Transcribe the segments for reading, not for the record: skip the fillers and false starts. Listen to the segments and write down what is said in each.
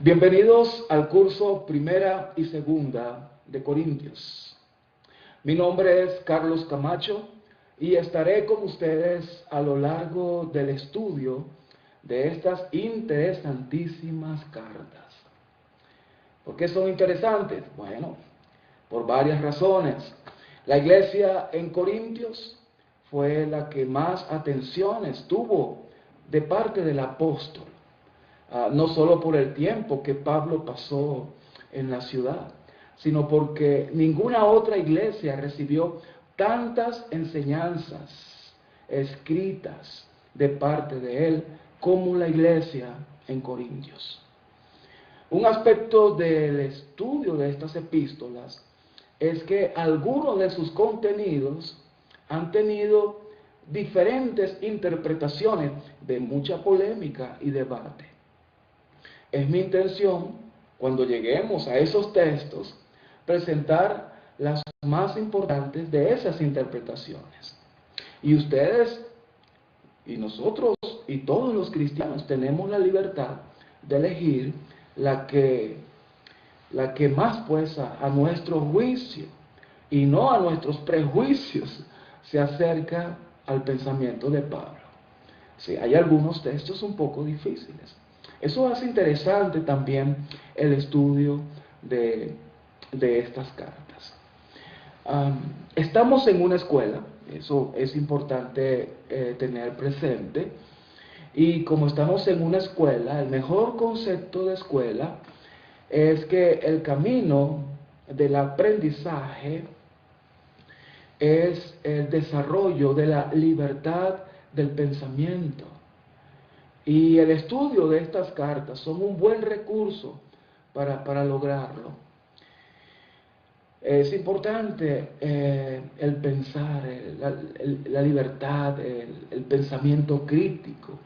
Bienvenidos al curso Primera y Segunda de Corintios. Mi nombre es Carlos Camacho y estaré con ustedes a lo largo del estudio de estas interesantísimas cartas. ¿Por qué son interesantes? Bueno, por varias razones. La iglesia en Corintios fue la que más atenciones tuvo de parte del apóstol. No solo por el tiempo que Pablo pasó en la ciudad, sino porque ninguna otra iglesia recibió tantas enseñanzas escritas de parte de él como la iglesia en Corintios. Un aspecto del estudio de estas epístolas es que algunos de sus contenidos han tenido diferentes interpretaciones de mucha polémica y debate. Es mi intención, cuando lleguemos a esos textos, presentar las más importantes de esas interpretaciones. Y ustedes, y nosotros, y todos los cristianos, tenemos la libertad de elegir la que más pues a nuestro juicio, y no a nuestros prejuicios, se acerca al pensamiento de Pablo. Sí, hay algunos textos un poco difíciles. Eso hace interesante también el estudio de estas cartas. Estamos en una escuela, eso es importante tener presente, y como estamos en una escuela, el mejor concepto de escuela es que el camino del aprendizaje es el desarrollo de la libertad del pensamiento. Y el estudio de estas cartas son un buen recurso para lograrlo. Es importante el pensar, la libertad, el pensamiento crítico.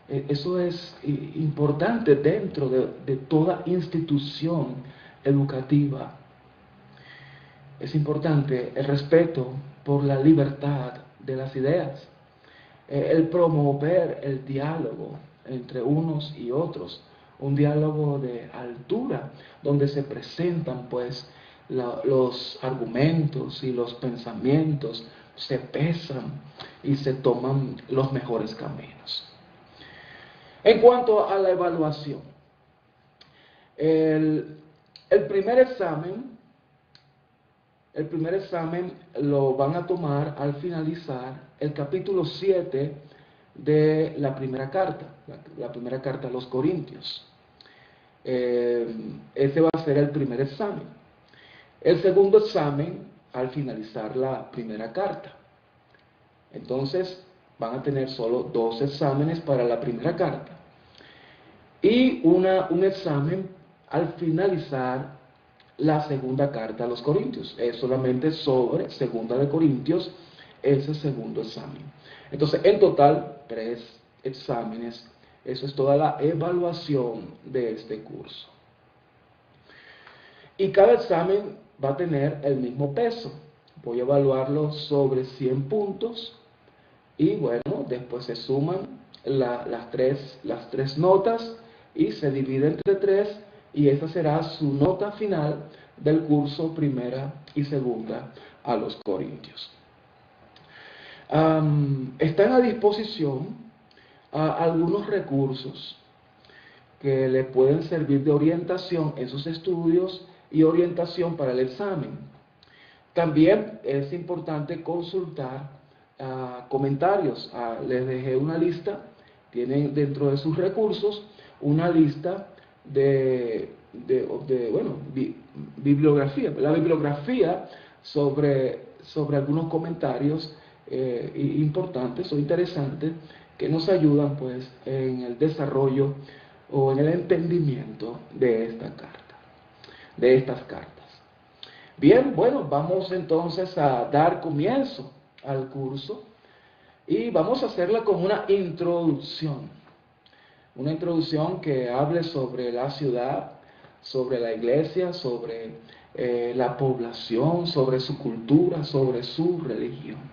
Eso es importante dentro de toda institución educativa. Es importante el respeto por la libertad de las ideas. El promover el diálogo entre unos y otros, un diálogo de altura, donde se presentan pues los argumentos y los pensamientos, se pesan y se toman los mejores caminos. En cuanto a la evaluación, el primer examen lo van a tomar al finalizar el capítulo 7 de la primera carta a los Corintios. Ese va a ser el primer examen. El segundo examen al finalizar la primera carta. Entonces van a tener solo 2 exámenes para la primera carta y un examen al finalizar la segunda carta a los Corintios. Es solamente sobre segunda de Corintios ese segundo examen. Entonces, en total, 3 exámenes. Eso es toda la evaluación de este curso. Y cada examen va a tener el mismo peso. Voy a evaluarlo sobre 100 puntos. Y bueno, después se suman las tres notas y se divide entre 3. Y esa será su nota final del curso Primera y Segunda a los Corintios. Están a disposición algunos recursos que le pueden servir de orientación en sus estudios y orientación para el examen. También es importante consultar comentarios. Les dejé una lista, tienen dentro de sus recursos una lista de bibliografía, la bibliografía sobre algunos comentarios importantes o interesantes que nos ayudan pues en el desarrollo o en el entendimiento de estas cartas. Bien, bueno, vamos entonces a dar comienzo al curso y vamos a hacerla con una introducción que hable sobre la ciudad, sobre la iglesia, sobre la población, sobre su cultura, sobre su religión.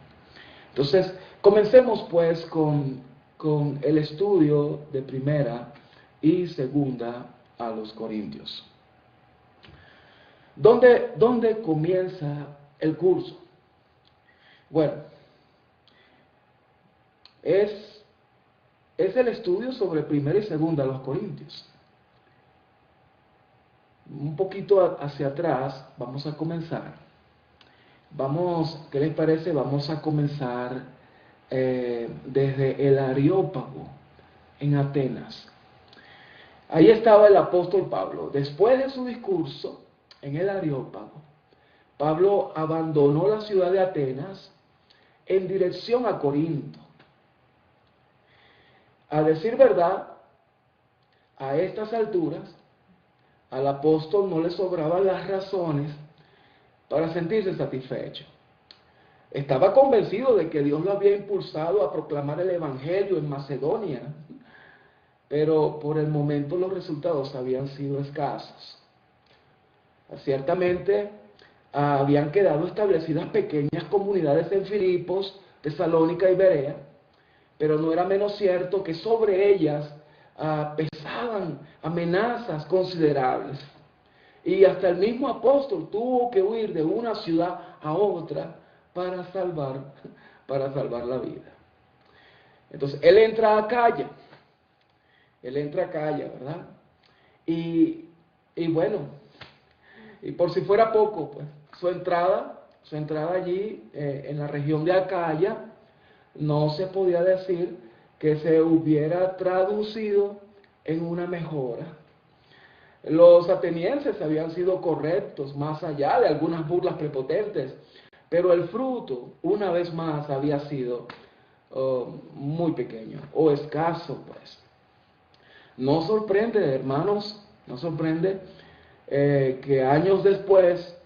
Entonces, comencemos pues con el estudio de Primera y Segunda a los corintios. ¿Dónde comienza el curso? Bueno, es el estudio sobre primera y segunda de los corintios. Un poquito hacia atrás vamos a comenzar. ¿Qué les parece? Vamos a comenzar desde el Areópago en Atenas. Ahí estaba el apóstol Pablo. Después de su discurso en el Areópago, Pablo abandonó la ciudad de Atenas en dirección a Corinto. A decir verdad, a estas alturas, al apóstol no le sobraban las razones para sentirse satisfecho. Estaba convencido de que Dios lo había impulsado a proclamar el Evangelio en Macedonia, pero por el momento los resultados habían sido escasos. Ciertamente habían quedado establecidas pequeñas comunidades en Filipos, Tesalónica y Berea, pero no era menos cierto que sobre ellas pesaban amenazas considerables. Y hasta el mismo apóstol tuvo que huir de una ciudad a otra para salvar la vida. Entonces, él entra a Acaya, ¿verdad? Y bueno, y por si fuera poco, pues, su entrada allí en la región de Acaya, no se podía decir que se hubiera traducido en una mejora. Los atenienses habían sido correctos más allá de algunas burlas prepotentes, pero el fruto, una vez más, había sido muy pequeño o escaso, pues. No sorprende, hermanos, no sorprende que años después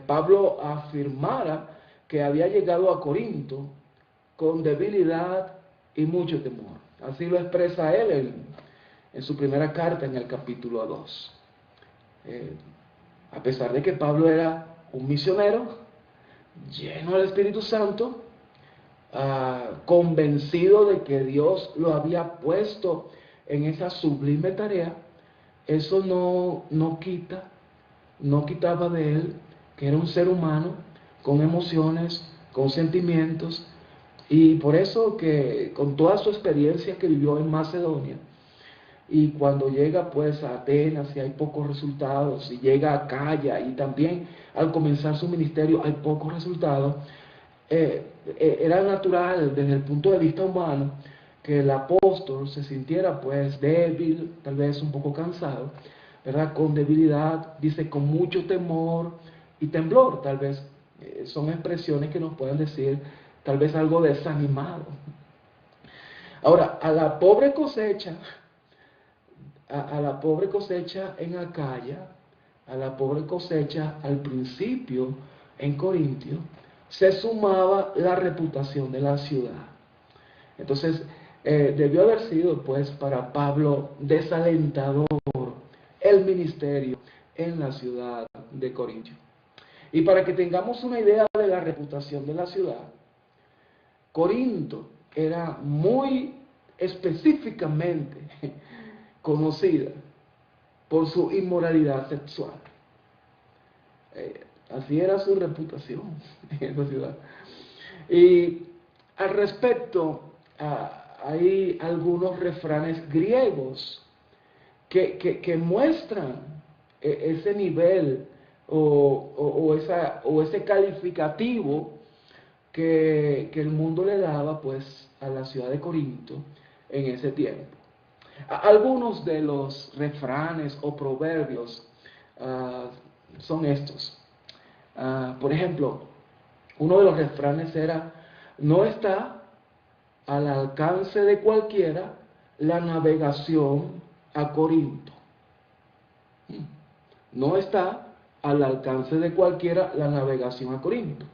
Pablo afirmara que había llegado a Corinto con debilidad y mucho temor. Así lo expresa él en su primera carta, en el capítulo 2. A pesar de que Pablo era un misionero, lleno del Espíritu Santo, convencido de que Dios lo había puesto en esa sublime tarea, eso no quitaba de él que era un ser humano con emociones, con sentimientos, y por eso que con toda su experiencia que vivió en Macedonia, y cuando llega pues a Atenas y hay pocos resultados, y llega a Acaya y también al comenzar su ministerio hay pocos resultados, era natural desde el punto de vista humano que el apóstol se sintiera pues débil, tal vez un poco cansado, ¿verdad? Con debilidad, dice con mucho temor y temblor, tal vez son expresiones que nos pueden decir tal vez algo desanimado. Ahora, a la pobre cosecha en Acaya, a la pobre cosecha al principio en Corintio, se sumaba la reputación de la ciudad. Entonces, debió haber sido pues para Pablo desalentador el ministerio en la ciudad de Corinto. Y para que tengamos una idea de la reputación de la ciudad, Corinto era muy específicamente conocida por su inmoralidad sexual. Así era su reputación en esa ciudad. Y al respecto, hay algunos refranes griegos que muestran ese nivel o ese calificativo que el mundo le daba pues a la ciudad de Corinto en ese tiempo. Algunos de los refranes o proverbios son estos. Por ejemplo, uno de los refranes era: no está al alcance de cualquiera la navegación a Corinto. No está al alcance de cualquiera la navegación a Corinto.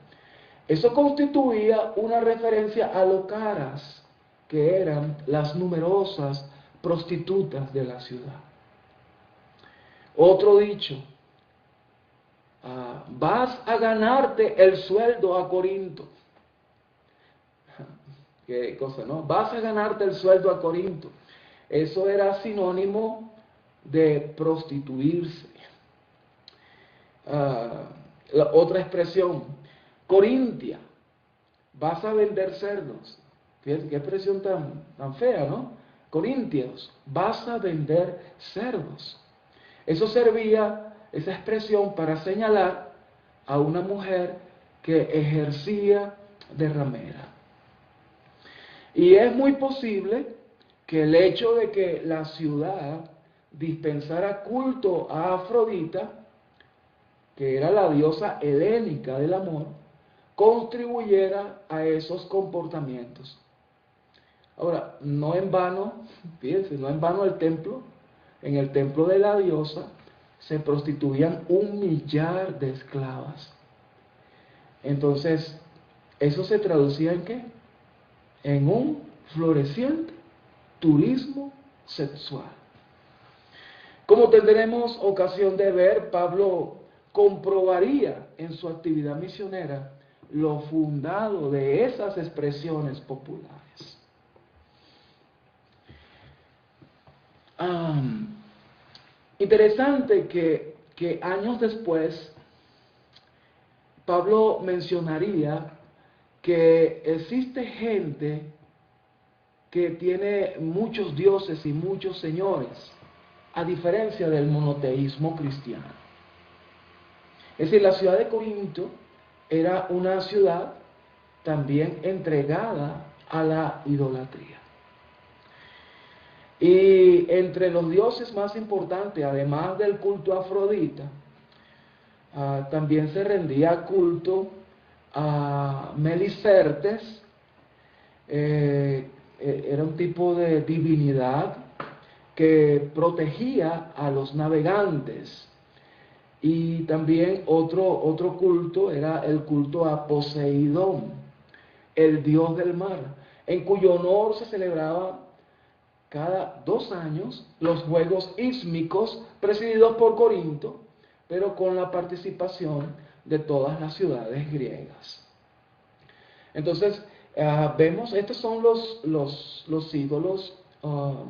Eso constituía una referencia a lo caras que eran las numerosas prostitutas de la ciudad. Otro dicho: vas a ganarte el sueldo a Corinto. Qué cosa, ¿no? Vas a ganarte el sueldo a Corinto. Eso era sinónimo de prostituirse. La otra expresión, Corintia, vas a vender cerdos. Fíjate qué expresión tan fea, ¿no? Corintios, vas a vender cerdos. Eso servía, esa expresión, para señalar a una mujer que ejercía de ramera. Y es muy posible que el hecho de que la ciudad dispensara culto a Afrodita, que era la diosa helénica del amor, contribuyera a esos comportamientos. Ahora, no en vano, fíjense, no en vano en el templo de la diosa se prostituían 1 millar de esclavas. Entonces, ¿eso se traducía en qué? En un floreciente turismo sexual. Como tendremos ocasión de ver, Pablo comprobaría en su actividad misionera lo fundado de esas expresiones populares. Interesante que años después Pablo mencionaría que existe gente que tiene muchos dioses y muchos señores, a diferencia del monoteísmo cristiano. Es decir, la ciudad de Corinto era una ciudad también entregada a la idolatría. Y entre los dioses más importantes, además del culto a Afrodita, también se rendía culto a Melicertes. Era un tipo de divinidad que protegía a los navegantes. Y también otro culto era el culto a Poseidón, el dios del mar, en cuyo honor se celebraba cada 2 años los Juegos Ísmicos, presididos por Corinto, pero con la participación de todas las ciudades griegas. Entonces, vemos, estos son los ídolos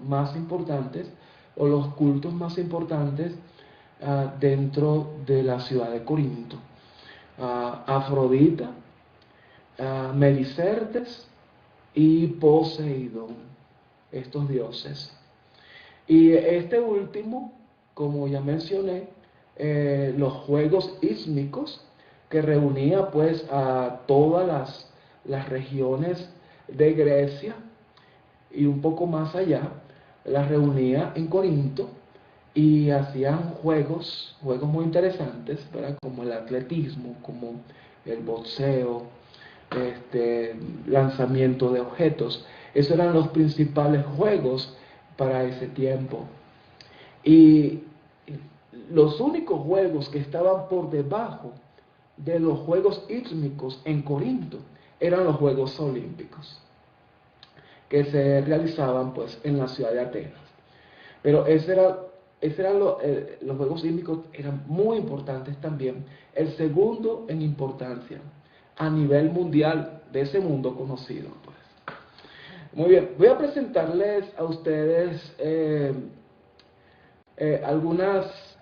más importantes, o los cultos más importantes dentro de la ciudad de Corinto. Afrodita, Melicertes y Poseidón, estos dioses. Y este último, como ya mencioné, los Juegos Ísmicos, que reunía pues a todas las regiones de Grecia y un poco más allá, las reunía en Corinto y hacían juegos muy interesantes, ¿verdad? Como el atletismo, como el boxeo, lanzamiento de objetos. Esos eran los principales juegos para ese tiempo. Y los únicos juegos que estaban por debajo de los Juegos Ísmicos en Corinto eran los Juegos Olímpicos, que se realizaban pues en la ciudad de Atenas. Pero los Juegos Ísmicos eran muy importantes también, el segundo en importancia a nivel mundial de ese mundo conocido, pues. Muy bien, voy a presentarles a ustedes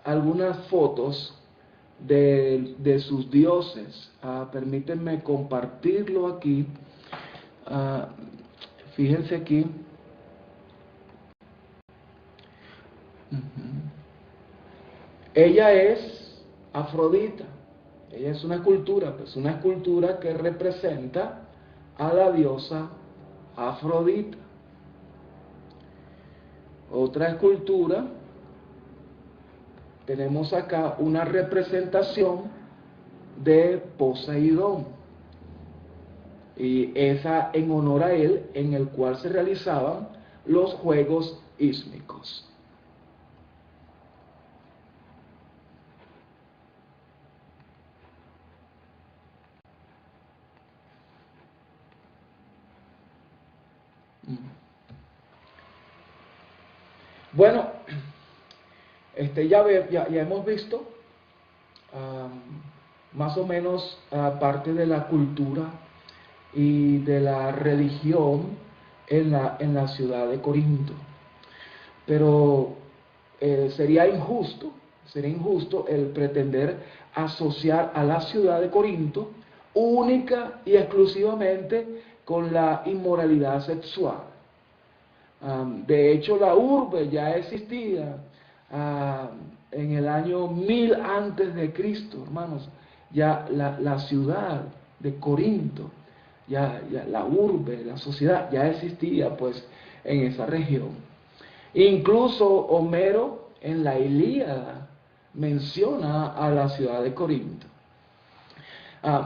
algunas fotos de sus dioses. Permítanme compartirlo aquí. Fíjense aquí. Ella es Afrodita. Ella es una escultura, pues una escultura que representa a la diosa Afrodita. Otra escultura, tenemos acá una representación de Poseidón, y esa en honor a él, en el cual se realizaban los Juegos Ísmicos. Bueno, ya hemos visto más o menos parte de la cultura y de la religión en la ciudad de Corinto. Pero sería injusto el pretender asociar a la ciudad de Corinto única y exclusivamente con la inmoralidad sexual. De hecho, la urbe ya existía en el año 1000 antes de Cristo, hermanos. Ya la ciudad de Corinto, ya la urbe, la sociedad ya existía pues en esa región. Incluso Homero en la Ilíada menciona a la ciudad de Corinto.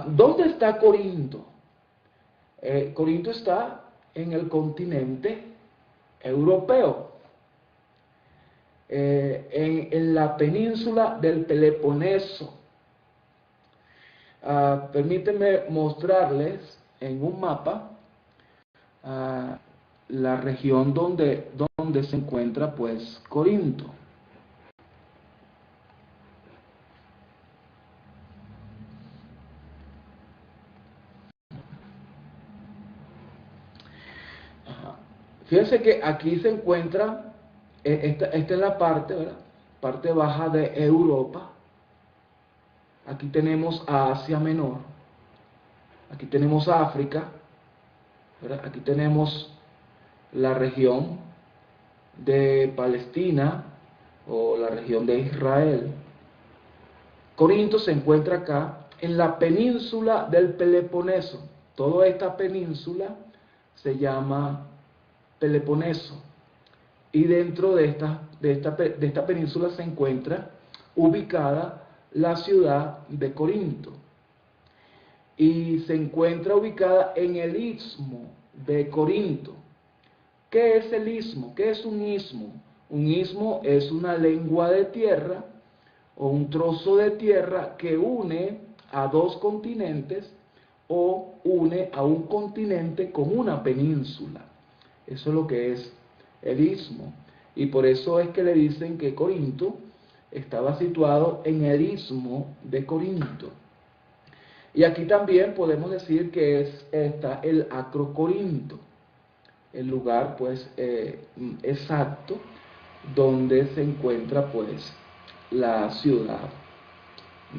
¿Dónde está Corinto? Corinto está en el continente europeo, en la península del Peloponeso. Permítanme mostrarles en un mapa la región donde se encuentra pues Corinto. Fíjense que aquí se encuentra, esta es la parte, ¿verdad? Parte baja de Europa. Aquí tenemos a Asia Menor. Aquí tenemos África, ¿verdad? Aquí tenemos la región de Palestina o la región de Israel. Corinto se encuentra acá en la península del Peloponeso. Toda esta península se llama Peloponeso, y dentro de esta península se encuentra ubicada la ciudad de Corinto, y se encuentra ubicada en el istmo de Corinto. ¿Qué es el istmo? ¿Qué es un istmo? Un istmo es una lengua de tierra o un trozo de tierra que une a dos continentes o une a un continente con una península. Eso es lo que es el istmo. Y por eso es que le dicen que Corinto estaba situado en el istmo de Corinto. Y aquí también podemos decir que está el Acrocorinto, el lugar pues exacto donde se encuentra pues la ciudad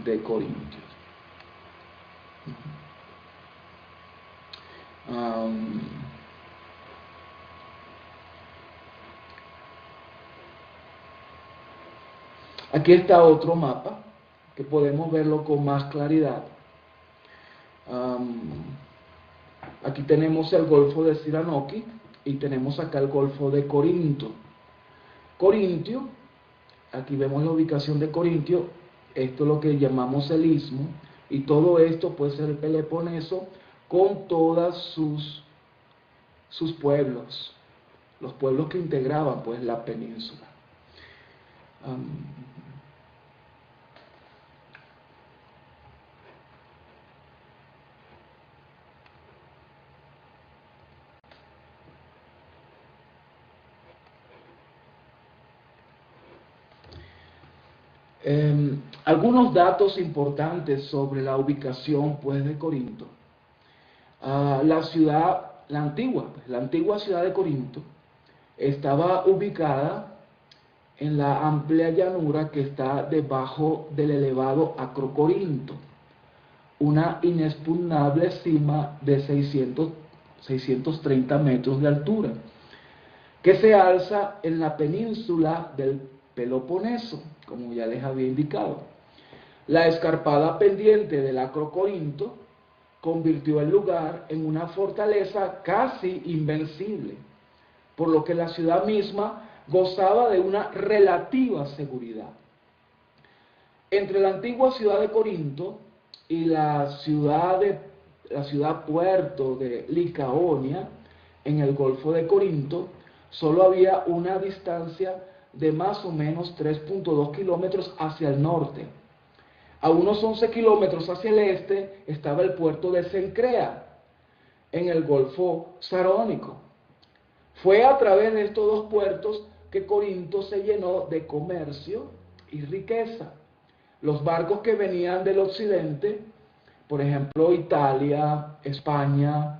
de Corintios. Aquí está otro mapa que podemos verlo con más claridad. Aquí tenemos el Golfo de Siranoki y tenemos acá el Golfo de Corinto. Corintio, aquí vemos la ubicación de Corintio, esto es lo que llamamos el istmo, y todo esto puede ser el Peloponeso con todas sus pueblos, los pueblos que integraban pues la península. Algunos datos importantes sobre la ubicación pues de Corinto. La antigua ciudad de Corinto estaba ubicada en la amplia llanura que está debajo del elevado Acrocorinto, una inexpugnable cima de 630 metros de altura, que se alza en la península del Peloponeso, como ya les había indicado. La escarpada pendiente del Acrocorinto convirtió el lugar en una fortaleza casi invencible, por lo que la ciudad misma gozaba de una relativa seguridad. Entre la antigua ciudad de Corinto y la ciudad puerto de Licaonia, en el Golfo de Corinto, solo había una distancia de más o menos 3.2 kilómetros hacia el norte. A unos 11 kilómetros hacia el este estaba el puerto de Cencrea, en el Golfo Sarónico. Fue a través de estos dos puertos que Corinto se llenó de comercio y riqueza. Los barcos que venían del occidente, por ejemplo Italia, España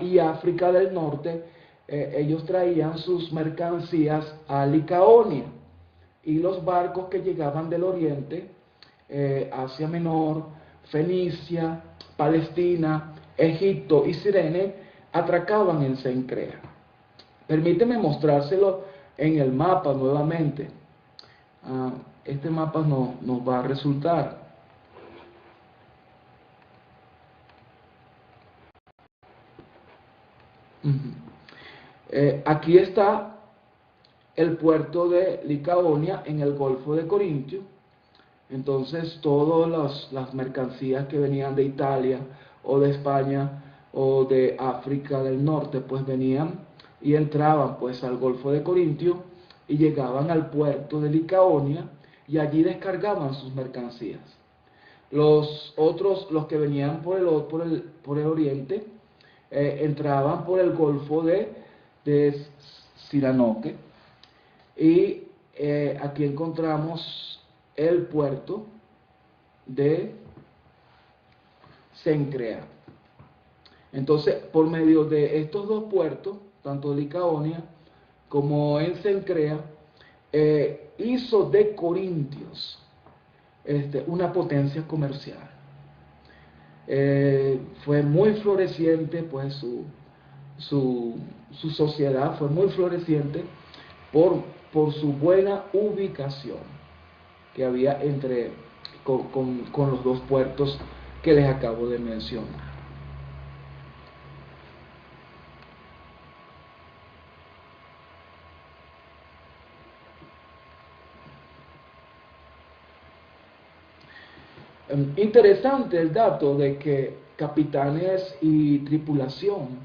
y África del Norte, ellos traían sus mercancías a Licaonia. y los barcos que llegaban del oriente, Asia Menor, Fenicia, Palestina, Egipto y Cirene, atracaban en Cencrea. Permíteme mostrárselo en el mapa nuevamente. Este mapa nos va a resultar. Aquí está el puerto de Licaonia en el Golfo de Corintio. Entonces todas las mercancías que venían de Italia o de España o de África del Norte pues venían y entraban pues al Golfo de Corintio y llegaban al puerto de Licaonia y allí descargaban sus mercancías. Los otros, los que venían por el oriente, entraban por el Golfo de Siranoque y aquí encontramos el puerto de Cencrea. Entonces, por medio de estos dos puertos, tanto de Licaonia como en Cencrea, hizo de Corintios una potencia comercial. Fue muy floreciente, pues su sociedad fue muy floreciente por su buena ubicación que había con los dos puertos que les acabo de mencionar. Interesante el dato de que capitanes y tripulación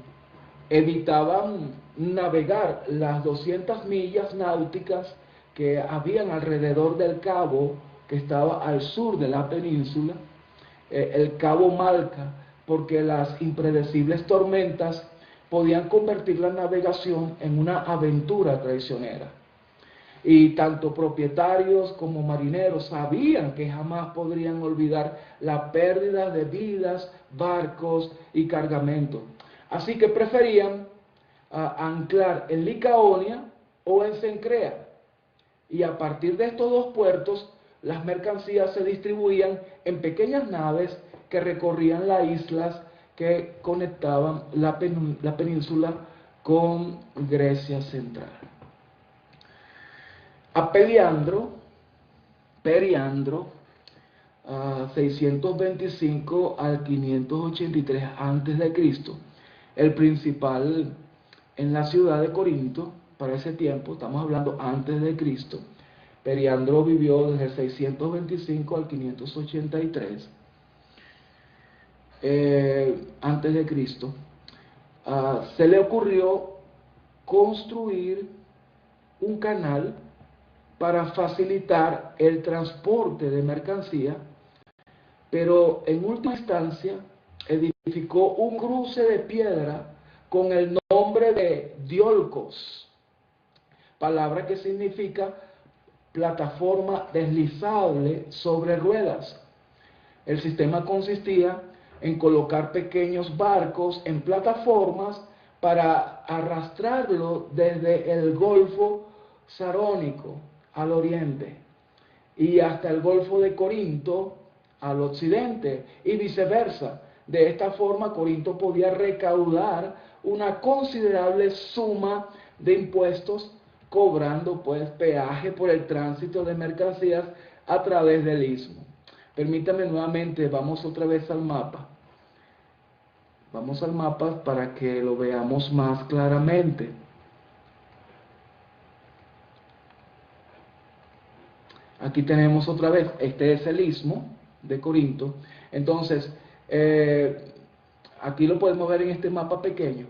evitaban navegar las 200 millas náuticas que habían alrededor del cabo que estaba al sur de la península, el cabo Malca, porque las impredecibles tormentas podían convertir la navegación en una aventura traicionera. Y tanto propietarios como marineros sabían que jamás podrían olvidar la pérdida de vidas, barcos y cargamentos. Así que preferían anclar en Licaonia o en Cencrea. Y a partir de estos dos puertos, las mercancías se distribuían en pequeñas naves que recorrían las islas que conectaban la península con Grecia central. A Periandro, 625 al 583 a.C., el principal en la ciudad de Corinto, para ese tiempo, estamos hablando antes de Cristo. Periandro vivió desde el 625 al 583 antes de Cristo. Se le ocurrió construir un canal para facilitar el transporte de mercancía, pero en última instancia edificó un cruce de piedra con el nombre de Diolcos, palabra que significa plataforma deslizable sobre ruedas. El sistema consistía en colocar pequeños barcos en plataformas para arrastrarlo desde el Golfo Sarónico al oriente y hasta el Golfo de Corinto al occidente y viceversa. De esta forma Corinto podía recaudar una considerable suma de impuestos, cobrando pues peaje por el tránsito de mercancías a través del istmo. Permítame nuevamente, vamos otra vez al mapa. Vamos al mapa para que lo veamos más claramente. Aquí tenemos otra vez, este es el istmo de Corinto. Entonces, aquí lo podemos ver en este mapa pequeño,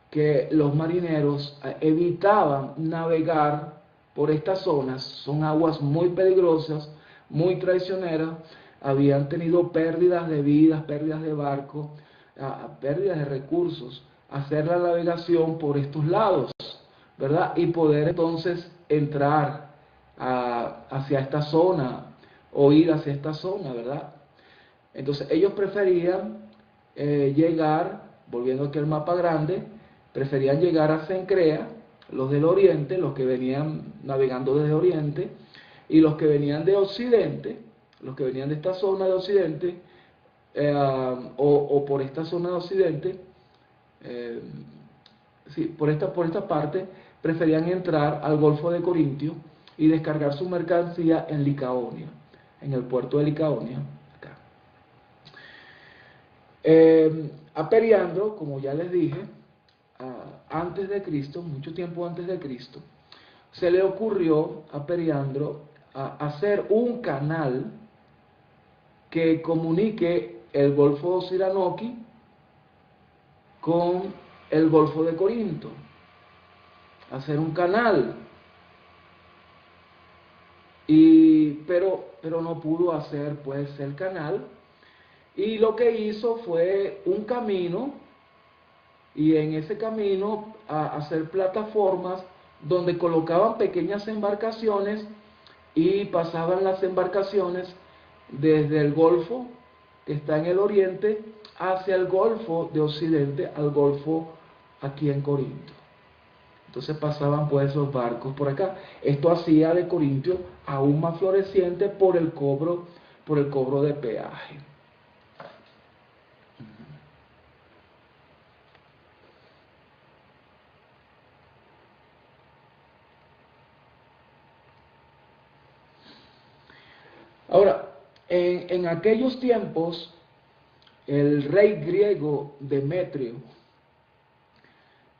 que los marineros evitaban navegar por estas zonas. Son aguas muy peligrosas, muy traicioneras. Habían tenido pérdidas de vidas, pérdidas de barcos, pérdidas de recursos. Hacer la navegación por estos lados, ¿verdad? Y poder entonces entrar hacia esta zona o ir hacia esta zona, ¿verdad? Entonces ellos preferían llegar, volviendo aquí al mapa grande, preferían llegar a Cencrea, los del oriente, los que venían navegando desde oriente, y los que venían de Occidente, los que venían de esta zona de Occidente, o por esta zona de Occidente, eh, sí, por esta parte, preferían entrar al Golfo de Corintio y descargar su mercancía en Licaonia, en el puerto de Licaonia, acá. A Periandro, como ya les dije, antes de Cristo, mucho tiempo antes de Cristo, se le ocurrió a Periandro hacer un canal que comunique el Golfo de Siranoki con el Golfo de Corinto. Hacer un canal. Pero no pudo hacer pues el canal. Y lo que hizo fue un camino, y en ese camino hacer plataformas donde colocaban pequeñas embarcaciones y pasaban las embarcaciones desde el Golfo, que está en el oriente, hacia el Golfo de Occidente, al Golfo aquí en Corinto. Entonces pasaban pues esos barcos por acá. Esto hacía de Corintio aún más floreciente por el cobro de peaje. Ahora, en aquellos tiempos, el rey griego Demetrio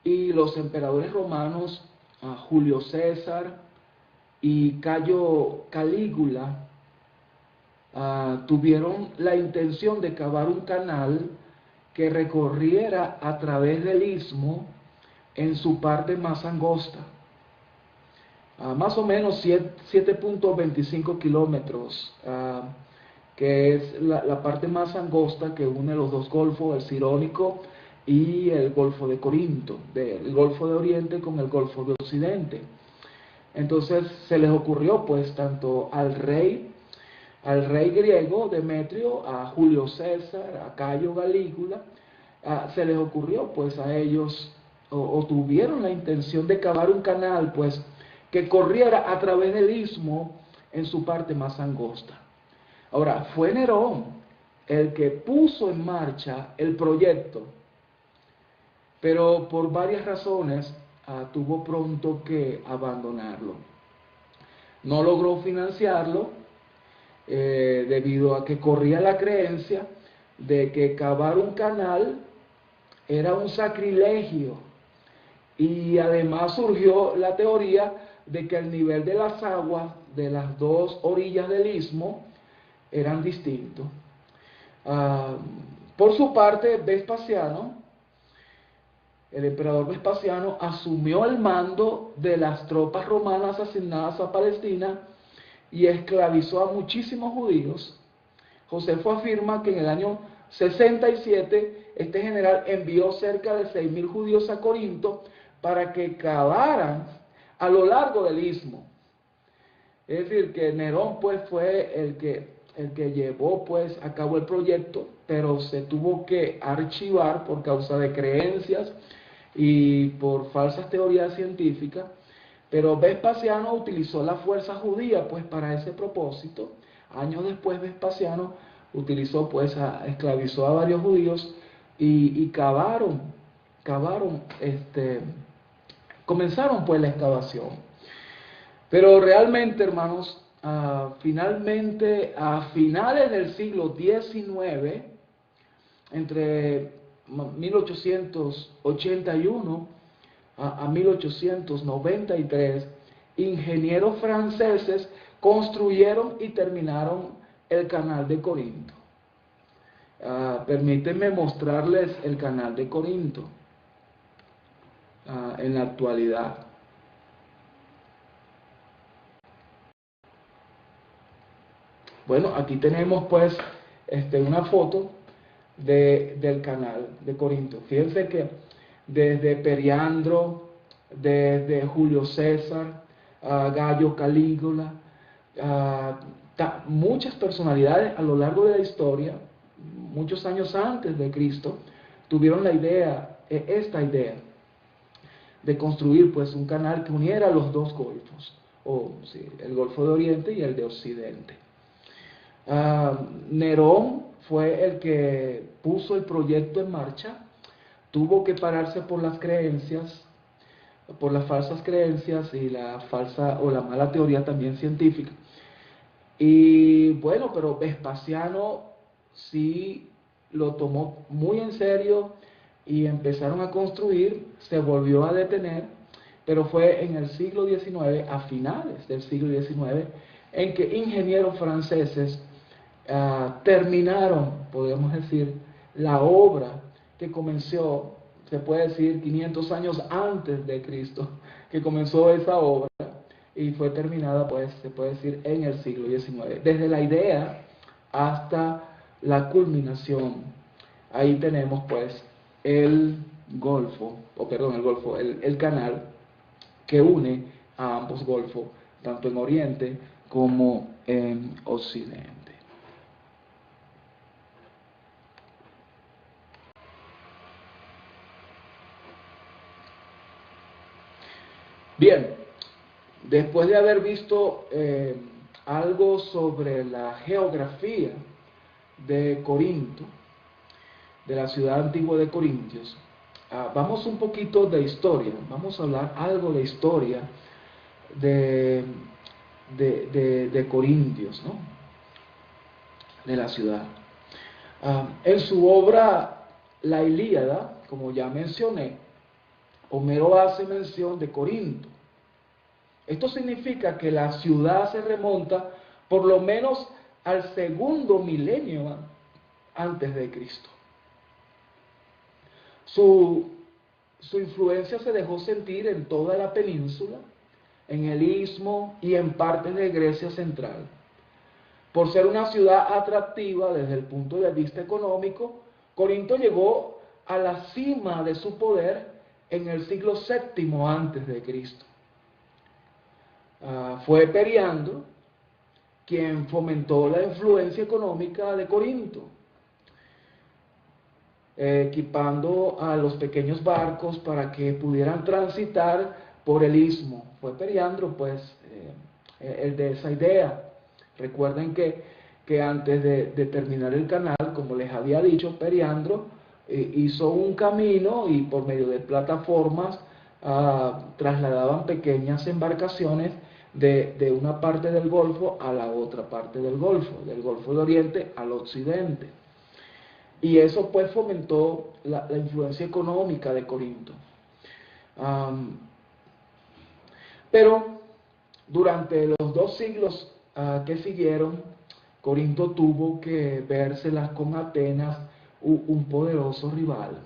y los emperadores romanos, Julio César y Cayo Calígula, tuvieron la intención de cavar un canal que recorriera a través del istmo en su parte más angosta. Más o menos 7.25 kilómetros, que es la parte más angosta que une los dos golfos, el Cirónico y el Golfo de Corinto, el Golfo de Oriente con el Golfo de Occidente. Entonces se les ocurrió pues tanto al rey griego Demetrio, a Julio César, a Cayo Calígula, se les ocurrió pues a ellos, o tuvieron la intención de cavar un canal pues que corriera a través del istmo en su parte más angosta. Ahora, fue Nerón el que puso en marcha el proyecto, pero por varias razones tuvo pronto que abandonarlo. No logró financiarlo debido a que corría la creencia de que cavar un canal era un sacrilegio, y además surgió la teoría de que el nivel de las aguas de las dos orillas del istmo eran distintos. Por su parte, Vespasiano, el emperador Vespasiano, asumió el mando de las tropas romanas asignadas a Palestina y esclavizó a muchísimos judíos. Josefo afirma que en el año 67 este general envió cerca de 6.000 judíos a Corinto para que cavaran a lo largo del istmo. Es decir, que Nerón pues fue el que llevó pues a cabo el proyecto, pero se tuvo que archivar por causa de creencias y por falsas teorías científicas. Pero Vespasiano utilizó la fuerza judía pues para ese propósito. Años después Vespasiano esclavizó a varios judíos y comenzaron pues la excavación. Pero realmente, hermanos, finalmente a finales del siglo XIX, entre 1881 a 1893, ingenieros franceses construyeron y terminaron el canal de Corinto. Permítanme mostrarles el canal de Corinto en la actualidad. Bueno, aquí tenemos pues una foto del canal de Corinto. Fíjense que desde Periandro, desde Julio César, Gallo Calígula, muchas personalidades a lo largo de la historia, muchos años antes de Cristo, tuvieron esta idea de construir pues un canal que uniera los dos golfos, o sí, el Golfo de Oriente y el de Occidente. Nerón fue el que puso el proyecto en marcha, tuvo que pararse por las creencias, por las falsas creencias y la falsa o la mala teoría también científica. Y bueno, pero Vespasiano sí lo tomó muy en serio y empezaron a construir, se volvió a detener, pero fue en el siglo XIX, a finales del siglo XIX, en que ingenieros franceses terminaron, podemos decir, la obra que comenzó, se puede decir, 500 años antes de Cristo, que comenzó esa obra y fue terminada, pues, se puede decir, en el siglo XIX. Desde la idea hasta la culminación, ahí tenemos, pues, el Golfo, el canal que une a ambos golfos, tanto en Oriente como en Occidente. Bien, después de haber visto algo sobre la geografía de Corinto, de la ciudad antigua de Corintios, vamos un poquito de historia, vamos a hablar algo de historia de Corintios, ¿no? De la ciudad. En su obra La Ilíada, como ya mencioné, Homero hace mención de Corinto. Esto significa que la ciudad se remonta por lo menos al segundo milenio antes de Cristo. Su influencia se dejó sentir en toda la península, en el Istmo y en partes de Grecia central. Por ser una ciudad atractiva desde el punto de vista económico, Corinto llegó a la cima de su poder en el siglo VII antes de Cristo. Fue Periandro quien fomentó la influencia económica de Corinto, equipando a los pequeños barcos para que pudieran transitar por el istmo. Fue Periandro, pues, el de esa idea. Recuerden que antes de terminar el canal, como les había dicho, Periandro hizo un camino y por medio de plataformas trasladaban pequeñas embarcaciones de una parte del Golfo a la otra parte del Golfo de Oriente al Occidente. Y eso pues fomentó la influencia económica de Corinto. Pero durante los 2 siglos que siguieron, Corinto tuvo que vérselas con Atenas, un poderoso rival.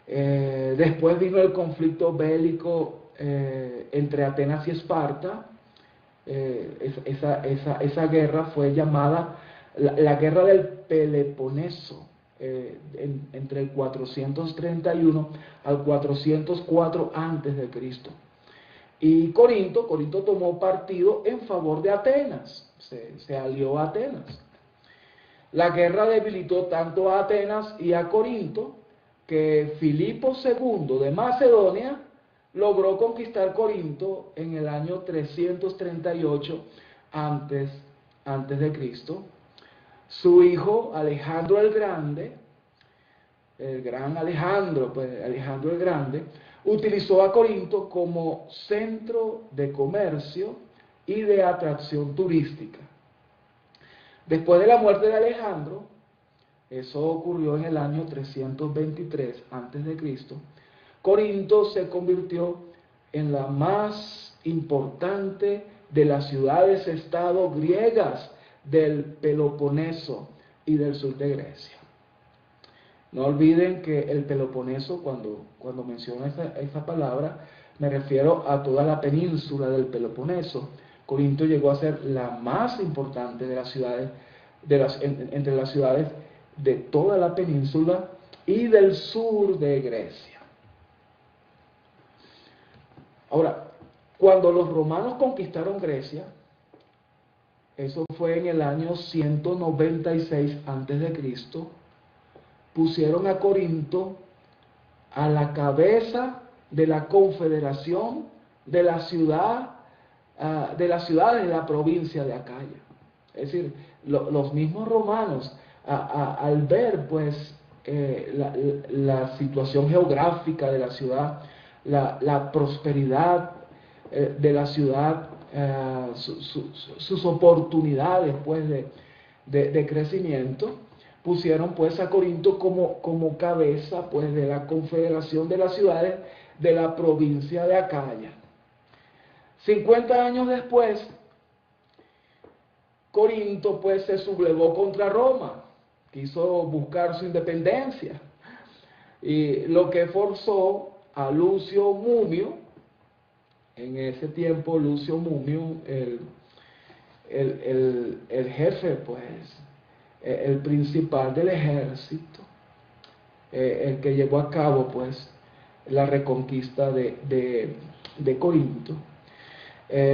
Después vino el conflicto bélico entre Atenas y Esparta. Esa guerra fue llamada la guerra del Peloponeso, entre el 431 al 404 antes de Cristo. Y Corinto tomó partido en favor de Atenas, se alió a Atenas. La guerra debilitó tanto a Atenas y a Corinto que Filipo II de Macedonia logró conquistar Corinto en el año 338 antes de Cristo. Su hijo Alejandro el Grande, el gran Alejandro, pues Alejandro el Grande, utilizó a Corinto como centro de comercio y de atracción turística. Después de la muerte de Alejandro, eso ocurrió en el año 323 a.C., Corinto se convirtió en la más importante de las ciudades-estado griegas del Peloponeso y del sur de Grecia. No olviden que el Peloponeso, cuando menciono esa palabra, me refiero a toda la península del Peloponeso. Corinto llegó a ser la más importante de las ciudades, entre las ciudades de toda la península y del sur de Grecia. Ahora, cuando los romanos conquistaron Grecia, eso fue en el año 196 a.C., pusieron a Corinto a la cabeza de la confederación de la ciudad de las ciudades de la provincia de Acaya. Es decir, los mismos romanos, al ver pues la situación geográfica de la ciudad, la prosperidad de la ciudad, sus oportunidades pues de crecimiento, pusieron pues a Corinto como cabeza pues de la confederación de las ciudades de la provincia de Acaya. 50 años después, Corinto pues se sublevó contra Roma, quiso buscar su independencia, y lo que forzó a Lucio Mumio, en ese tiempo Lucio Mumio, el jefe pues, el principal del ejército, el que llevó a cabo pues la reconquista de Corinto,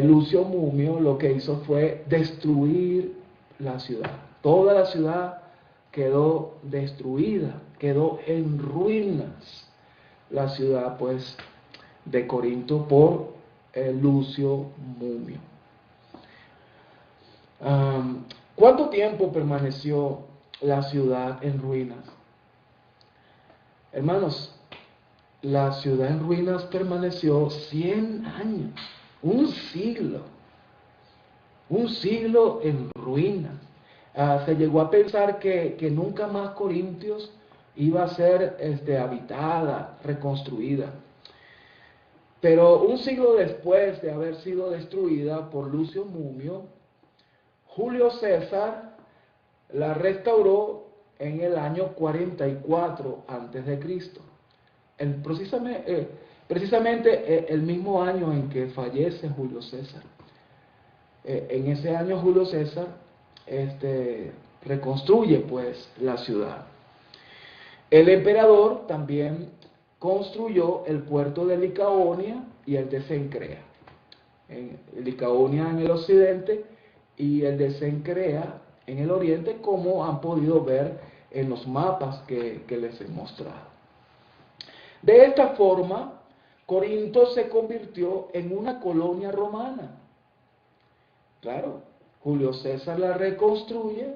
Lucio Mumio lo que hizo fue destruir la ciudad. Toda la ciudad quedó destruida, quedó en ruinas la ciudad pues de Corinto por Lucio Mumio. ¿Cuánto tiempo permaneció la ciudad en ruinas? Hermanos, la ciudad en ruinas permaneció 100 años, un siglo en ruinas. Se llegó a pensar que nunca más Corintios iba a ser habitada, reconstruida. Pero un siglo después de haber sido destruida por Lucio Mumio, Julio César la restauró en el año 44 a.C. Precisamente el mismo año en que fallece Julio César. En ese año Julio César reconstruye pues la ciudad. El emperador también construyó el puerto de Licaonia y el de Cencrea. Licaonia en el occidente y el de Cencrea en el oriente, como han podido ver en los mapas que les he mostrado. De esta forma, Corinto se convirtió en una colonia romana. Claro, Julio César la reconstruye,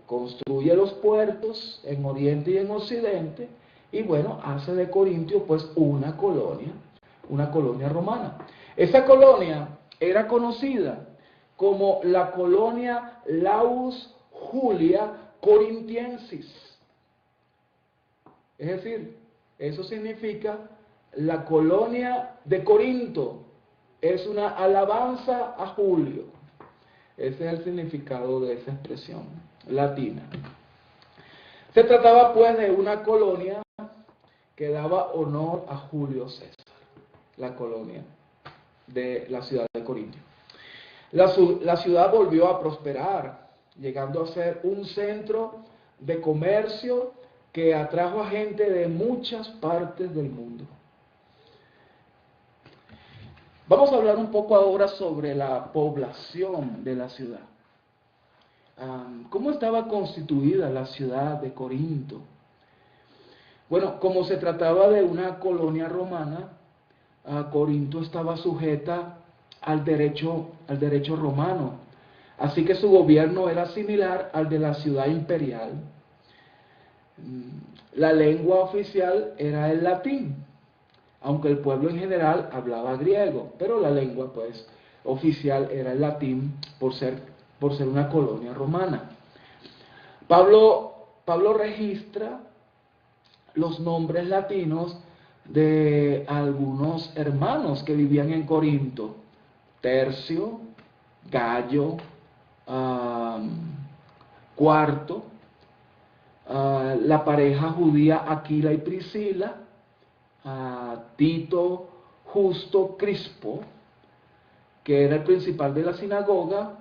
construye los puertos en oriente y en occidente, y bueno, hace de Corintio pues una colonia romana. Esa colonia era conocida como la colonia Laus Julia Corinthiensis. Es decir, eso significa la colonia de Corinto. Es una alabanza a Julio. Ese es el significado de esa expresión latina. Se trataba pues de una colonia que daba honor a Julio César, la colonia de la ciudad de Corinto. La ciudad volvió a prosperar, llegando a ser un centro de comercio que atrajo a gente de muchas partes del mundo. Vamos a hablar un poco ahora sobre la población de la ciudad. ¿Cómo estaba constituida la ciudad de Corinto? Bueno, como se trataba de una colonia romana, Corinto estaba sujeta al derecho romano, así que su gobierno era similar al de la ciudad imperial. La lengua oficial era el latín, aunque el pueblo en general hablaba griego, pero la lengua pues oficial era el latín por ser una colonia romana. Pablo registra los nombres latinos de algunos hermanos que vivían en Corinto: Tercio, Gayo, Cuarto, la pareja judía Aquila y Priscila, Tito, Justo, Crispo, que era el principal de la sinagoga,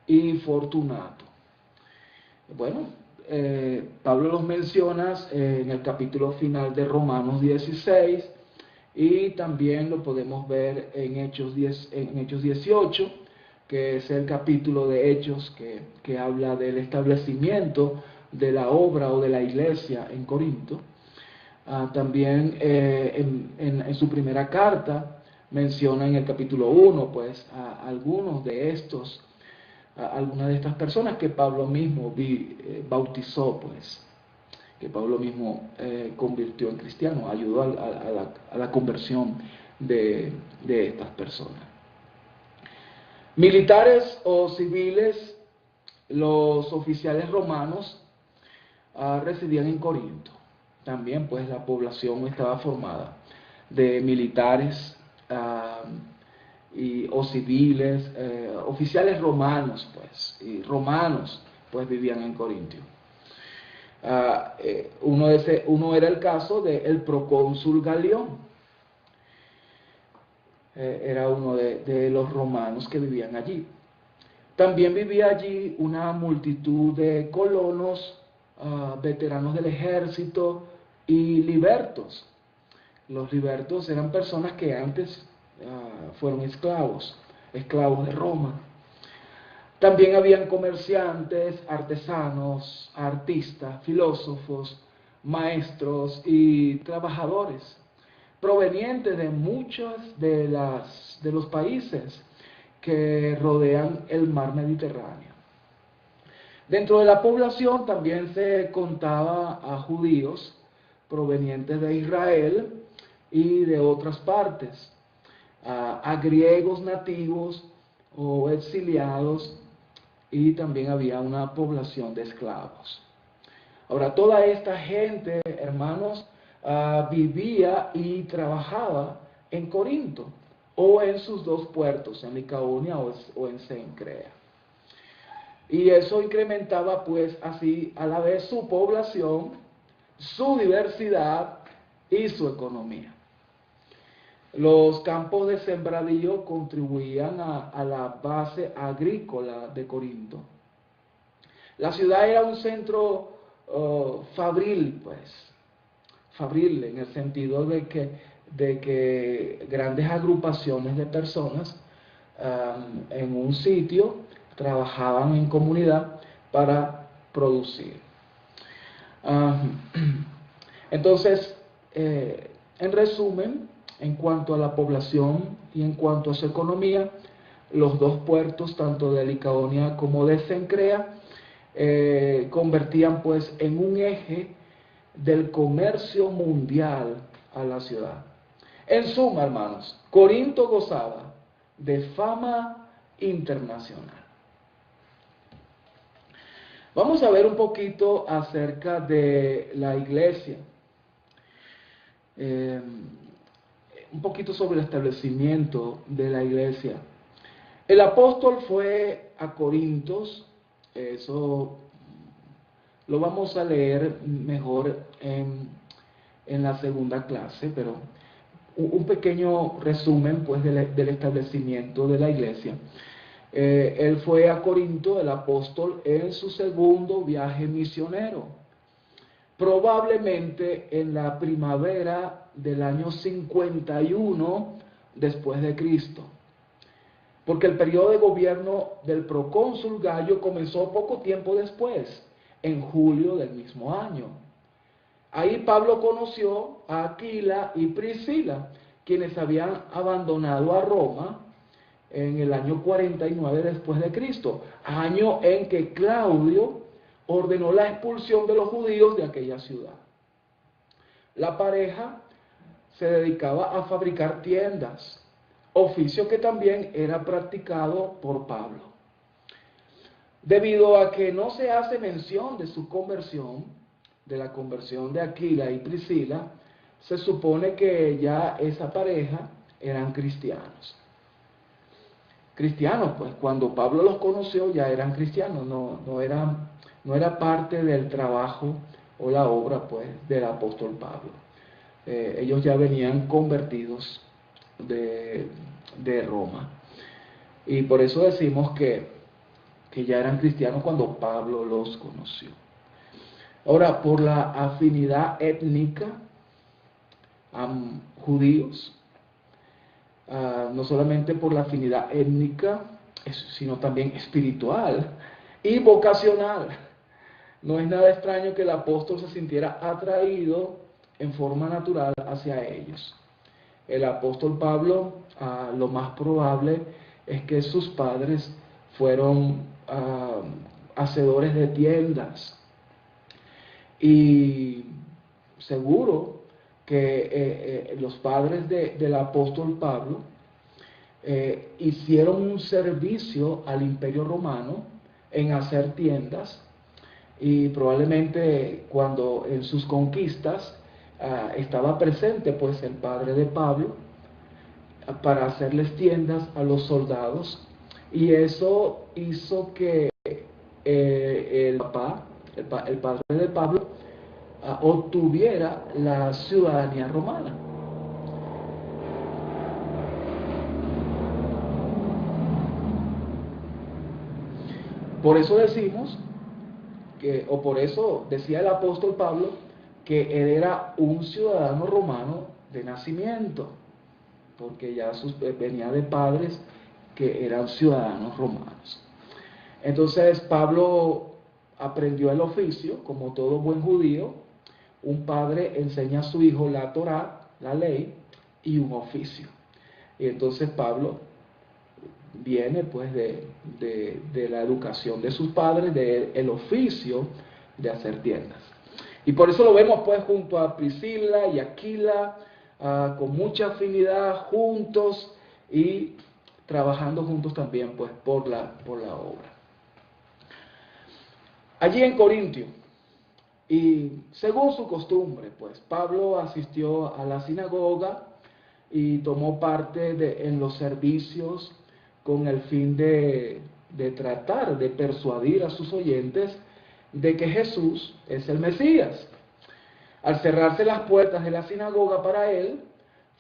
y Fortunato. Bueno, Pablo los menciona en el capítulo final de Romanos 16, y también lo podemos ver en Hechos 18, que es el capítulo de Hechos que habla del establecimiento de la obra o de la iglesia en Corinto. También en su primera carta, menciona en el capítulo 1, pues, a algunos de estos, a algunas de estas personas que Pablo mismo bautizó, pues, que Pablo mismo convirtió en cristianos, ayudó a la conversión de estas personas. Militares o civiles, los oficiales romanos residían en Corinto. También pues la población estaba formada de militares o civiles, oficiales romanos pues, y romanos pues vivían en Corinto. Uno era el caso del procónsul Galión. Era uno de los romanos que vivían allí. También vivía allí una multitud de colonos, veteranos del ejército y libertos. Los libertos eran personas que antes fueron esclavos de Roma. También habían comerciantes, artesanos, artistas, filósofos, maestros y trabajadores provenientes de muchos de los países que rodean el mar Mediterráneo. Dentro de la población también se contaba a judíos provenientes de Israel y de otras partes, a griegos nativos o exiliados, y también había una población de esclavos. Ahora, toda esta gente, hermanos, vivía y trabajaba en Corinto o en sus dos puertos, en Licaonia o en Cencrea. Y eso incrementaba pues así a la vez su población, su diversidad y su economía. Los campos de sembradío contribuían a la base agrícola de Corinto. La ciudad era un centro fabril, pues, fabril en el sentido de que grandes agrupaciones de personas en un sitio trabajaban en comunidad para producir. Entonces, en resumen, en cuanto a la población y en cuanto a su economía, los dos puertos, tanto de Licaonia como de Cencrea, convertían pues en un eje del comercio mundial a la ciudad. En suma, hermanos, Corinto gozaba de fama internacional. Vamos a ver un poquito acerca de la iglesia. Un poquito sobre el establecimiento de la iglesia. El apóstol fue a Corintos, eso lo vamos a leer mejor en la segunda clase, pero un pequeño resumen pues del establecimiento de la iglesia. Él fue a Corinto, el apóstol, en su segundo viaje misionero, probablemente en la primavera del año 51 después de Cristo, porque el periodo de gobierno del procónsul Gallo comenzó poco tiempo después, en julio del mismo año. Ahí Pablo conoció a Aquila y Priscila, quienes habían abandonado a Roma en el año 49 después de Cristo, año en que Claudio ordenó la expulsión de los judíos de aquella ciudad. La pareja se dedicaba a fabricar tiendas, oficio que también era practicado por Pablo. Debido a que no se hace mención de su conversión, de la conversión de Aquila y Priscila, se supone que ya esa pareja eran cristianos. Cristianos, pues cuando Pablo los conoció ya eran cristianos, no era parte del trabajo o la obra pues del apóstol Pablo. Ellos ya venían convertidos de Roma. Y por eso decimos que ya eran cristianos cuando Pablo los conoció. Ahora, por la afinidad étnica, judíos, no solamente por la afinidad étnica, sino también espiritual y vocacional. No es nada extraño que el apóstol se sintiera atraído en forma natural hacia ellos. el apóstol Pablo, lo más probable es que sus padres fueron hacedores de tiendas. Y seguro que los padres del apóstol Pablo hicieron un servicio al Imperio Romano en hacer tiendas, y probablemente cuando en sus conquistas estaba presente pues el padre de Pablo para hacerles tiendas a los soldados, y eso hizo que el padre de Pablo obtuviera la ciudadanía romana. Por eso decimos o por eso decía el apóstol Pablo que él era un ciudadano romano de nacimiento, porque ya venía de padres que eran ciudadanos romanos. Entonces Pablo aprendió el oficio, como todo buen judío. Un padre enseña a su hijo la Torá, la ley, y un oficio. Y entonces Pablo viene pues de la educación de sus padres, del oficio de hacer tiendas. Y por eso lo vemos pues junto a Priscila y Aquila, con mucha afinidad, juntos y trabajando juntos también pues por la obra. Allí en Corintio, y según su costumbre, pues Pablo asistió a la sinagoga y tomó parte en los servicios con el fin de tratar de persuadir a sus oyentes de que Jesús es el Mesías. Al cerrarse las puertas de la sinagoga para él,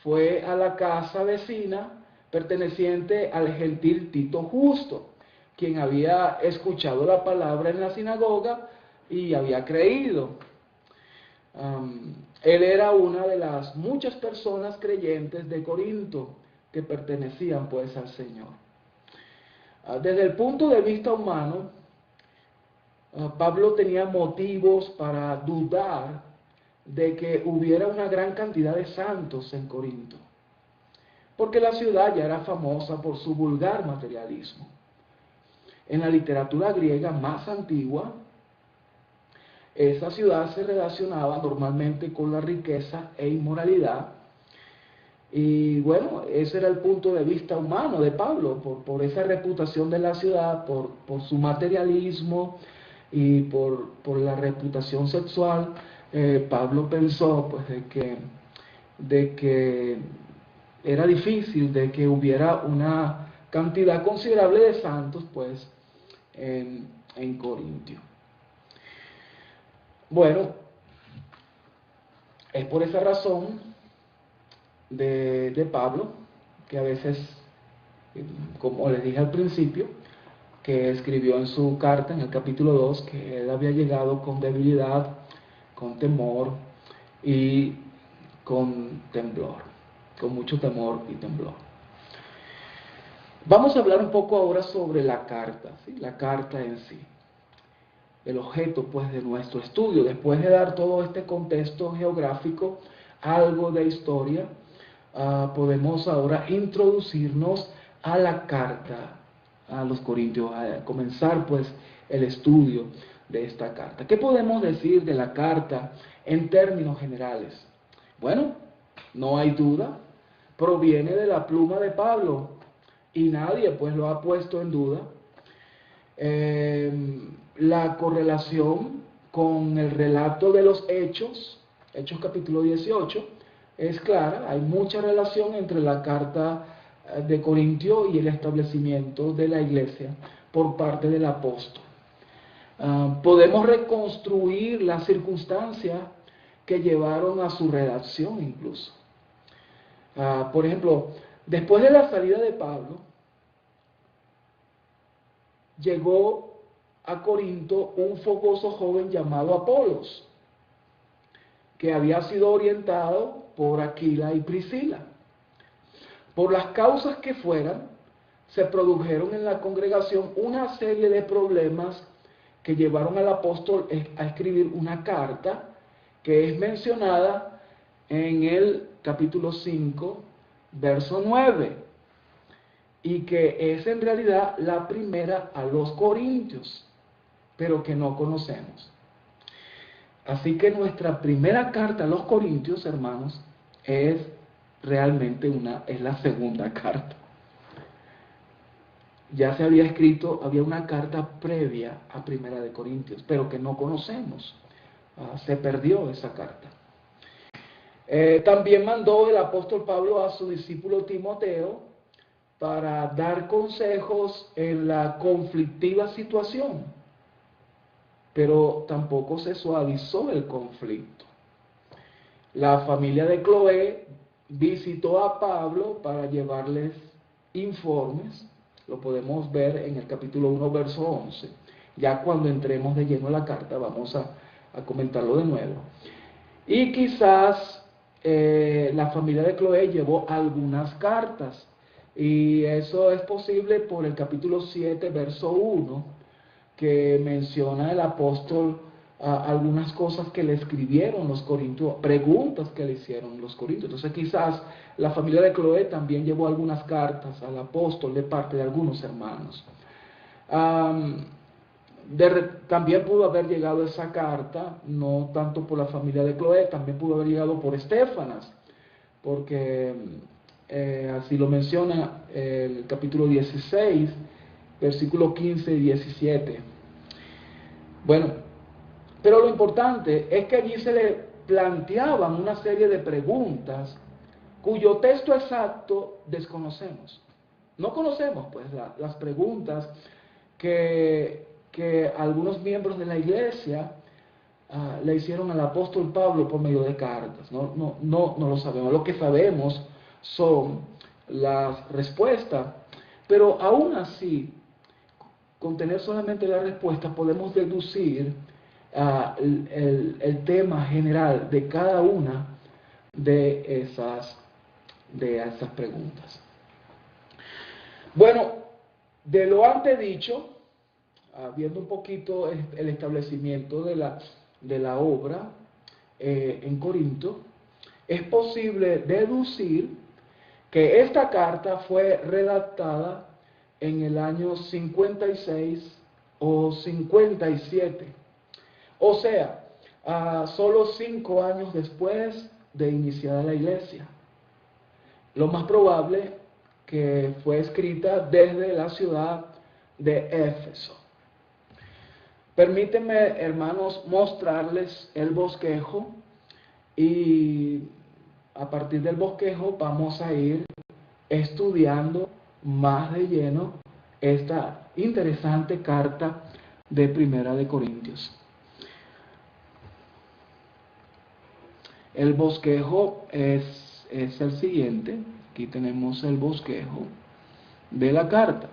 fue a la casa vecina perteneciente al gentil Tito Justo, quien había escuchado la palabra en la sinagoga y había creído. Él era una de las muchas personas creyentes de Corinto que pertenecían pues al Señor. Desde el punto de vista humano, Pablo tenía motivos para dudar de que hubiera una gran cantidad de santos en Corinto, porque la ciudad ya era famosa por su vulgar materialismo. En la literatura griega más antigua, esa ciudad se relacionaba normalmente con la riqueza e inmoralidad. Y bueno, ese era el punto de vista humano de Pablo, por esa reputación de la ciudad, por su materialismo y por la reputación sexual. Pablo pensó pues de que era difícil de que hubiera una cantidad considerable de santos pues en Corintio. Bueno, es por esa razón de Pablo que a veces, como les dije al principio, que escribió en su carta, en el capítulo 2, que él había llegado con debilidad, con temor y con temblor, con mucho temor y temblor. Vamos a hablar un poco ahora sobre la carta, ¿sí? La carta en sí, el objeto pues de nuestro estudio. Después de dar todo este contexto geográfico, algo de historia, podemos ahora introducirnos a la carta a los Corintios, a comenzar pues el estudio de esta carta. ¿Qué podemos decir de la carta en términos generales? Bueno, no hay duda, proviene de la pluma de Pablo y nadie pues lo ha puesto en duda. La correlación con el relato de los Hechos capítulo 18, es clara. Hay mucha relación entre la carta de Corintio y el establecimiento de la iglesia por parte del apóstol. Podemos reconstruir las circunstancias que llevaron a su redacción incluso. Por ejemplo, después de la salida de Pablo, llegó a Corinto un fogoso joven llamado Apolos, que había sido orientado por Aquila y Priscila. Por las causas que fueran, se produjeron en la congregación una serie de problemas que llevaron al apóstol a escribir una carta que es mencionada en el capítulo 5 verso 9, y que es en realidad la primera a los Corintios, pero que no conocemos. Así que nuestra primera carta a los Corintios, hermanos, es realmente es la segunda carta. Ya se había escrito, había una carta previa a Primera de Corintios, pero que no conocemos. Se perdió esa carta. También mandó el apóstol Pablo a su discípulo Timoteo para dar consejos en la conflictiva situación, pero tampoco se suavizó el conflicto. La familia de Cloé visitó a Pablo para llevarles informes, lo podemos ver en el capítulo 1, verso 11. Ya cuando entremos de lleno a la carta vamos a comentarlo de nuevo. Y quizás la familia de Cloé llevó algunas cartas, y eso es posible por el capítulo 7, verso 1, que menciona el apóstol algunas cosas que le escribieron los corintios, preguntas que le hicieron los corintios. Entonces quizás la familia de Cloé también llevó algunas cartas al apóstol de parte de algunos hermanos. También pudo haber llegado esa carta, no tanto por la familia de Cloé, también pudo haber llegado por Estéfanas, porque así lo menciona el capítulo 16, versículos 15 y 17. Bueno, pero lo importante es que allí se le planteaban una serie de preguntas cuyo texto exacto desconocemos. No conocemos, pues, las preguntas que algunos miembros de la iglesia le hicieron al apóstol Pablo por medio de cartas. No lo sabemos. Lo que sabemos son las respuestas, pero aún así, con tener solamente la respuesta, podemos deducir el tema general de cada una de esas preguntas. Bueno, de lo antes dicho, viendo un poquito el establecimiento de la obra en Corinto, es posible deducir que esta carta fue redactada en el año 56 o 57, o sea, solo 5 años después de iniciada la iglesia. Lo más probable que fue escrita desde la ciudad de Éfeso. Permítanme, hermanos, mostrarles el bosquejo, y a partir del bosquejo vamos a ir estudiando más de lleno esta interesante carta de Primera de Corintios. El bosquejo es el siguiente. Aquí tenemos el bosquejo de la carta.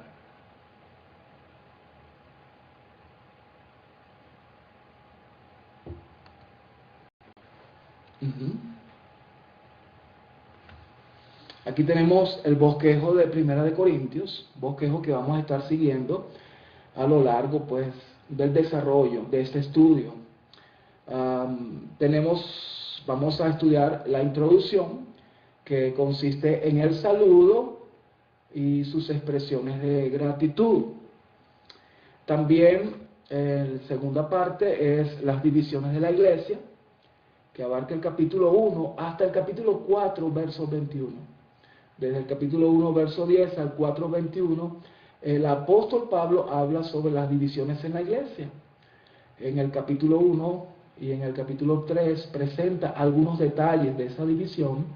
Aquí tenemos el bosquejo de Primera de Corintios, bosquejo que vamos a estar siguiendo a lo largo, pues, del desarrollo de este estudio. Vamos a estudiar la introducción, que consiste en el saludo y sus expresiones de gratitud. También la segunda parte es las divisiones de la iglesia, que abarca el capítulo 1 hasta el capítulo 4, verso 21. Desde el capítulo 1, verso 10 al 4, 21, el apóstol Pablo habla sobre las divisiones en la iglesia. En el capítulo 1 y en el capítulo 3 presenta algunos detalles de esa división,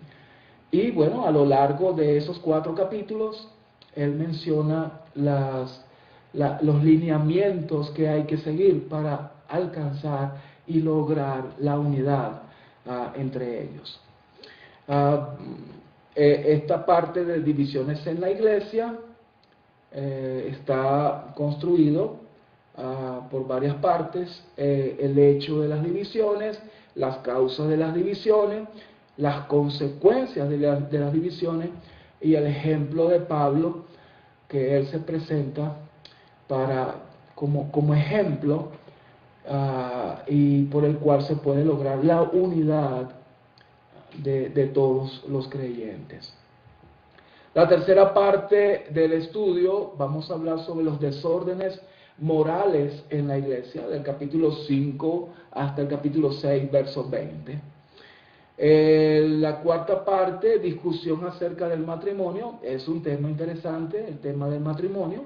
y bueno, a lo largo de esos 4 capítulos, él menciona los lineamientos que hay que seguir para alcanzar y lograr la unidad entre ellos. Esta parte de divisiones en la iglesia está construido por varias partes: el hecho de las divisiones, las causas de las divisiones, las consecuencias de las divisiones, y el ejemplo de Pablo, que él se presenta como ejemplo, y por el cual se puede lograr la unidad de todos los creyentes. La tercera parte del estudio vamos a hablar sobre los desórdenes morales en la iglesia, del capítulo 5 hasta el capítulo 6, verso 20. La cuarta parte, discusión acerca del matrimonio, es un tema interesante, el tema del matrimonio.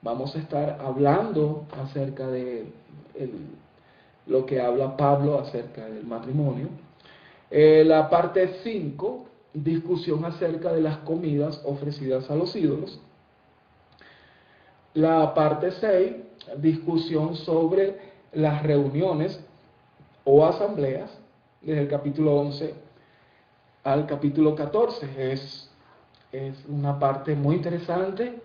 Vamos a estar hablando acerca de lo que habla Pablo acerca del matrimonio. La parte 5, discusión acerca de las comidas ofrecidas a los ídolos. La parte 6, discusión sobre las reuniones o asambleas, desde el capítulo 11 al capítulo 14. Es una parte muy interesante,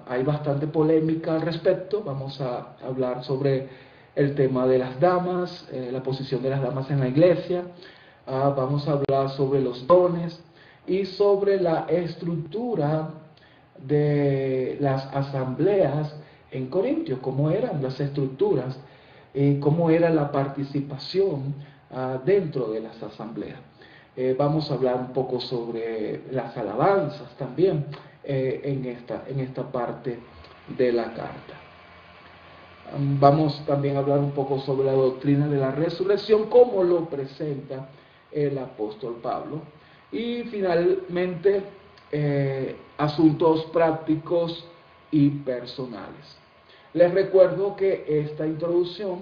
hay bastante polémica al respecto. Vamos a hablar sobre el tema de las damas, la posición de las damas en la iglesia. Vamos a hablar sobre los dones y sobre la estructura de las asambleas en Corintios, cómo eran las estructuras y cómo era la participación dentro de las asambleas. Vamos a hablar un poco sobre las alabanzas también en esta parte de la carta. Vamos también a hablar un poco sobre la doctrina de la resurrección, cómo lo presenta el apóstol Pablo. Y finalmente, asuntos prácticos y personales. Les recuerdo que esta introducción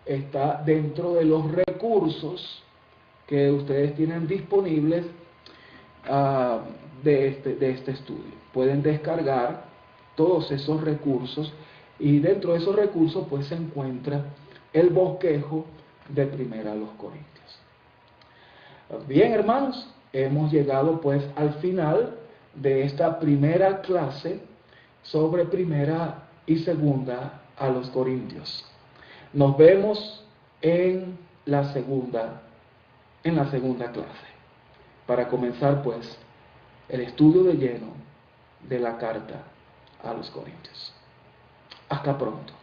está dentro de los recursos que ustedes tienen disponibles de este estudio. Pueden descargar todos esos recursos y dentro de esos recursos pues se encuentra el bosquejo de Primera a los Corintios. Bien, hermanos, hemos llegado pues al final de esta primera clase sobre Primera y Segunda a los Corintios. Nos vemos en la segunda clase, para comenzar pues el estudio de lleno de la carta a los Corintios. Hasta pronto.